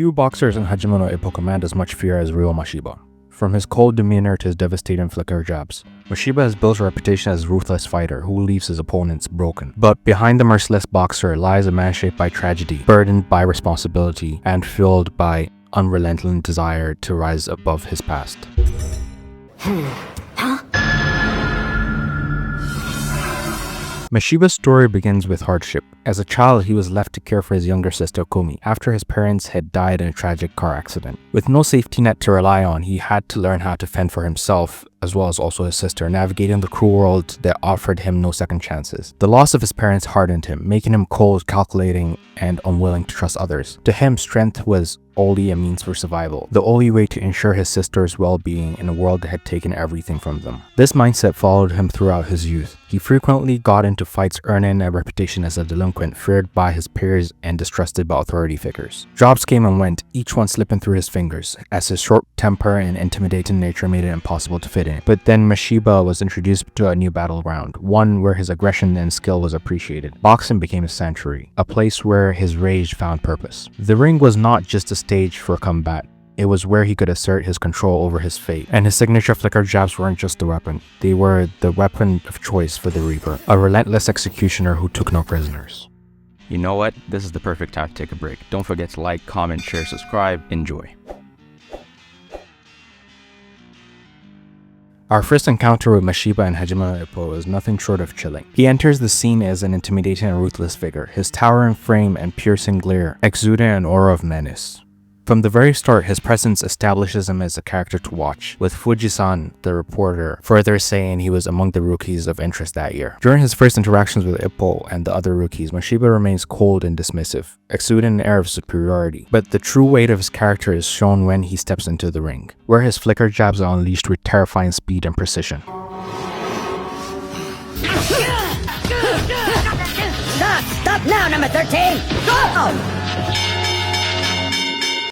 Few boxers in Hajime no Ippo command as much fear as Ryo Mashiba. From his cold demeanor to his devastating flicker jabs, Mashiba has built a reputation as a ruthless fighter who leaves his opponents broken. But behind the merciless boxer lies a man shaped by tragedy, burdened by responsibility, and fueled by unrelenting desire to rise above his past. Mashiba's story begins with hardship. As a child, he was left to care for his younger sister Kumi after his parents had died in a tragic car accident. With no safety net to rely on, he had to learn how to fend for himself as well as also his sister, navigating the cruel world that offered him no second chances. The loss of his parents hardened him, making him cold, calculating, and unwilling to trust others. To him, strength was only a means for survival, the only way to ensure his sister's well-being in a world that had taken everything from them. This mindset followed him throughout his youth. He frequently got into fights, earning a reputation as a delinquent, feared by his peers and distrusted by authority figures. Jobs came and went, each one slipping through his fingers, as his short temper and intimidating nature made it impossible to fit in. But then Mashiba was introduced to a new battleground, one where his aggression and skill was appreciated. Boxing became a sanctuary, a place where his rage found purpose. The ring was not just a stage for combat. It was where he could assert his control over his fate, and his signature flicker jabs weren't just a weapon, they were the weapon of choice for the Reaper, a relentless executioner who took no prisoners. You know what? This is the perfect time to take a break. Don't forget to like, comment, share, subscribe. Enjoy. Our first encounter with Mashiba and Hajime no Ippo is nothing short of chilling. He enters the scene as an intimidating and ruthless figure, his towering frame and piercing glare exuding an aura of menace. From the very start, his presence establishes him as a character to watch, with Fuji-san, the reporter, further saying he was among the rookies of interest that year. During his first interactions with Ippo and the other rookies, Mashiba remains cold and dismissive, exuding an air of superiority. But the true weight of his character is shown when he steps into the ring, where his flicker jabs are unleashed with terrifying speed and precision. Stop now, number 13! Go!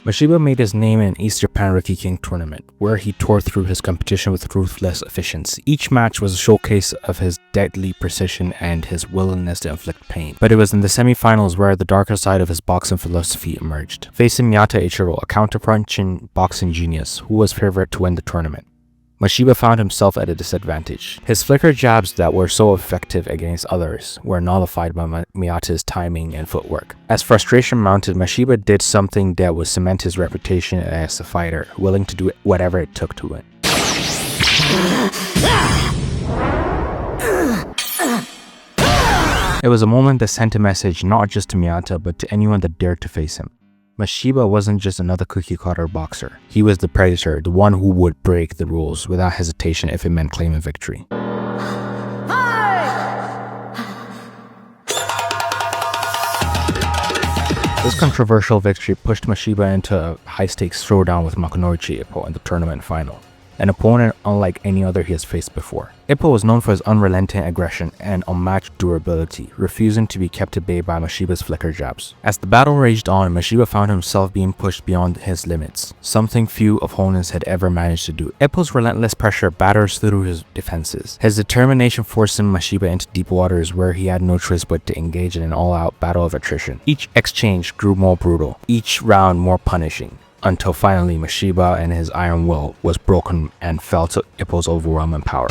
Mashiba made his name in East Japan Rookie King tournament, where he tore through his competition with ruthless efficiency. Each match was a showcase of his deadly precision and his willingness to inflict pain. But it was in the semi-finals where the darker side of his boxing philosophy emerged, facing Miyata Ichiro, a counter-punching boxing genius who was favored to win the tournament. Mashiba found himself at a disadvantage. His flicker jabs that were so effective against others were nullified by Miyata's timing and footwork. As frustration mounted, Mashiba did something that would cement his reputation as a fighter, willing to do whatever it took to win. It was a moment that sent a message not just to Miyata but to anyone that dared to face him. Mashiba wasn't just another cookie-cutter boxer. He was the predator, the one who would break the rules without hesitation if it meant claiming victory. This controversial victory pushed Mashiba into a high-stakes showdown with Makunouchi Ippo in the tournament final, an opponent unlike any other he has faced before. Ippo was known for his unrelenting aggression and unmatched durability, refusing to be kept at bay by Mashiba's flicker jabs. As the battle raged on, Mashiba found himself being pushed beyond his limits, something few opponents had ever managed to do. Ippo's relentless pressure batters through his defenses, his determination forcing Mashiba into deep waters where he had no choice but to engage in an all-out battle of attrition. Each exchange grew more brutal, each round more punishing, until finally Mashiba and his iron will was broken and fell to Ippo's overwhelming power.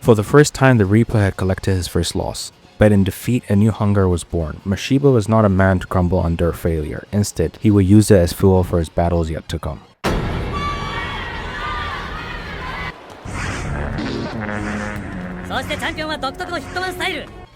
For the first time, the Reaper had collected his first loss. But in defeat, a new hunger was born. Mashiba was not a man to crumble under failure. Instead, he would use it as fuel for his battles yet to come.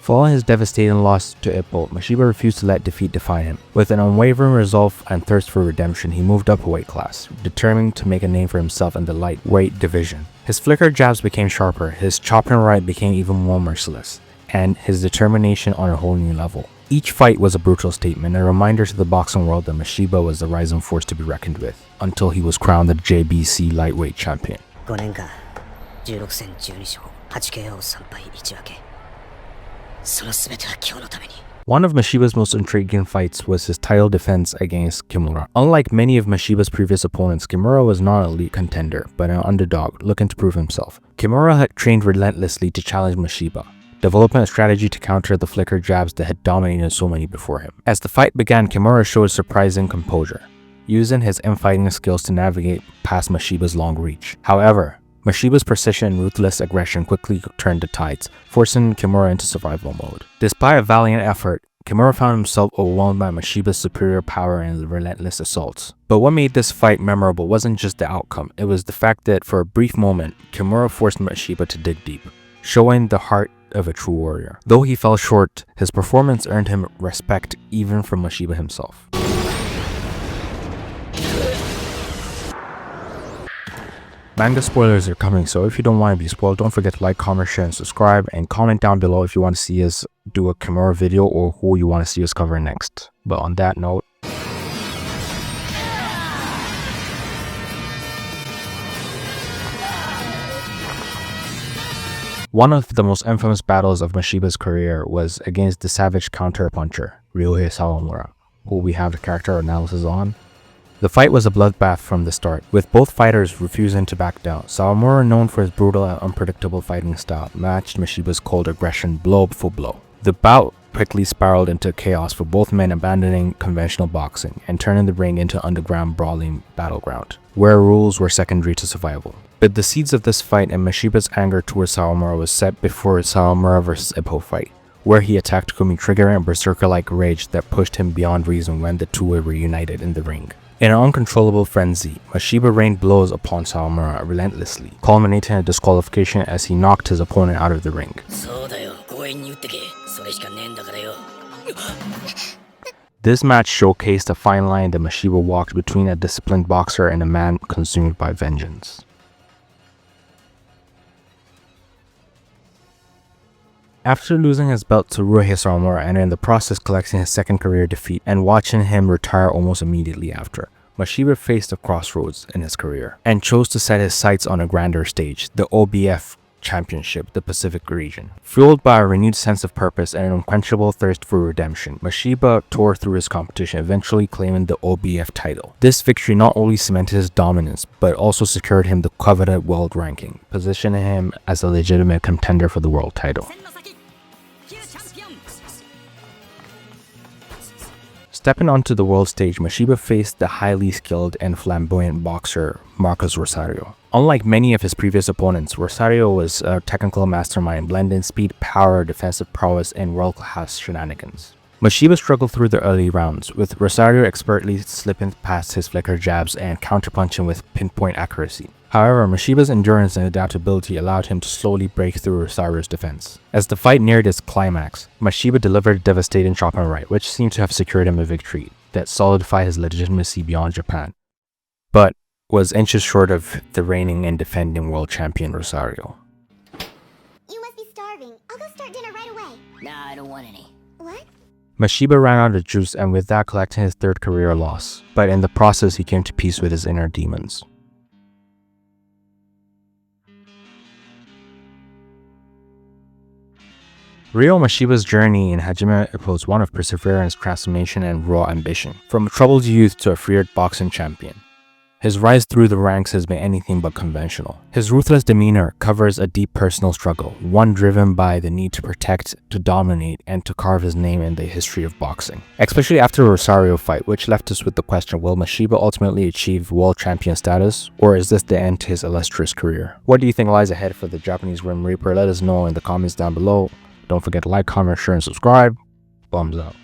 Following his devastating loss to Ippo, Mashiba refused to let defeat define him. With an unwavering resolve and thirst for redemption, he moved up a weight class, determined to make a name for himself in the lightweight division. His flicker jabs became sharper, his chopping right became even more merciless, and his determination on a whole new level. Each fight was a brutal statement, a reminder to the boxing world that Mashiba was the rising force to be reckoned with, until he was crowned the JBC lightweight champion. 5年間16戦12勝 8KO 3敗1分け その全ては今日のために One of Mashiba's most intriguing fights was his title defense against Kimura. Unlike many of Mashiba's previous opponents, Kimura was not an elite contender, but an underdog looking to prove himself. Kimura had trained relentlessly to challenge Mashiba, developing a strategy to counter the flicker jabs that had dominated so many before him. As the fight began, Kimura showed surprising composure, using his infighting skills to navigate past Mashiba's long reach. However, Mashiba's precision and ruthless aggression quickly turned the tides, forcing Kimura into survival mode. Despite a valiant effort, Kimura found himself overwhelmed by Mashiba's superior power and relentless assaults. But what made this fight memorable wasn't just the outcome, it was the fact that for a brief moment, Kimura forced Mashiba to dig deep, showing the heart of a true warrior. Though he fell short, his performance earned him respect even from Mashiba himself. Manga spoilers are coming, so if you don't want to be spoiled, don't forget to like, comment, share, and subscribe, and comment down below if you want to see us do a Kimura video or who you want to see us cover next. But on that note, one of the most infamous battles of Mashiba's career was against the savage counter-puncher, Ryōhei Sawamura, who we have the character analysis on. The fight was a bloodbath from the start, with both fighters refusing to back down. Sawamura, known for his brutal and unpredictable fighting style, matched Mashiba's cold aggression blow for blow. The bout quickly spiraled into chaos, for both men abandoning conventional boxing and turning the ring into underground brawling battleground, where rules were secondary to survival. But the seeds of this fight and Mashiba's anger towards Sawamura was set before Sawamura vs Ippo fight, where he attacked Kumi, triggering a berserker-like rage that pushed him beyond reason when the two were reunited in the ring. In an uncontrollable frenzy, Mashiba rained blows upon Sawamura relentlessly, culminating in a disqualification as he knocked his opponent out of the ring. This match showcased a fine line that Mashiba walked between a disciplined boxer and a man consumed by vengeance. After losing his belt to Ryūhei Sawamura and in the process collecting his second career defeat and watching him retire almost immediately after, Mashiba faced a crossroads in his career and chose to set his sights on a grander stage, the OBF Championship, the Pacific region. Fueled by a renewed sense of purpose and an unquenchable thirst for redemption, Mashiba tore through his competition, eventually claiming the OBF title. This victory not only cemented his dominance, but also secured him the coveted world ranking, positioning him as a legitimate contender for the world title. Stepping onto the world stage, Mashiba faced the highly skilled and flamboyant boxer Marcus Rosario. Unlike many of his previous opponents, Rosario was a technical mastermind blending speed, power, defensive prowess, and world-class shenanigans. Mashiba struggled through the early rounds, with Rosario expertly slipping past his flicker jabs and counterpunching with pinpoint accuracy. However, Mashiba's endurance and adaptability allowed him to slowly break through Rosario's defense. As the fight neared its climax, Mashiba delivered a devastating chop and right, which seemed to have secured him a victory that solidified his legitimacy beyond Japan, but was inches short of the reigning and defending world champion Rosario. You must be starving. I'll go start dinner right away. Nah, I don't want any. What? Mashiba ran out of juice and with that collecting his third career loss, but in the process he came to peace with his inner demons. Ryo Mashiba's journey in Hajime was one of perseverance, transformation, and raw ambition. From a troubled youth to a feared boxing champion, his rise through the ranks has been anything but conventional. His ruthless demeanor covers a deep personal struggle, one driven by the need to protect, to dominate, and to carve his name in the history of boxing. Especially after the Rosario fight, which left us with the question, will Mashiba ultimately achieve world champion status, or is this the end to his illustrious career? What do you think lies ahead for the Japanese Grim Reaper? Let us know in the comments down below. Don't forget to like, comment, share, and subscribe. Thumbs up.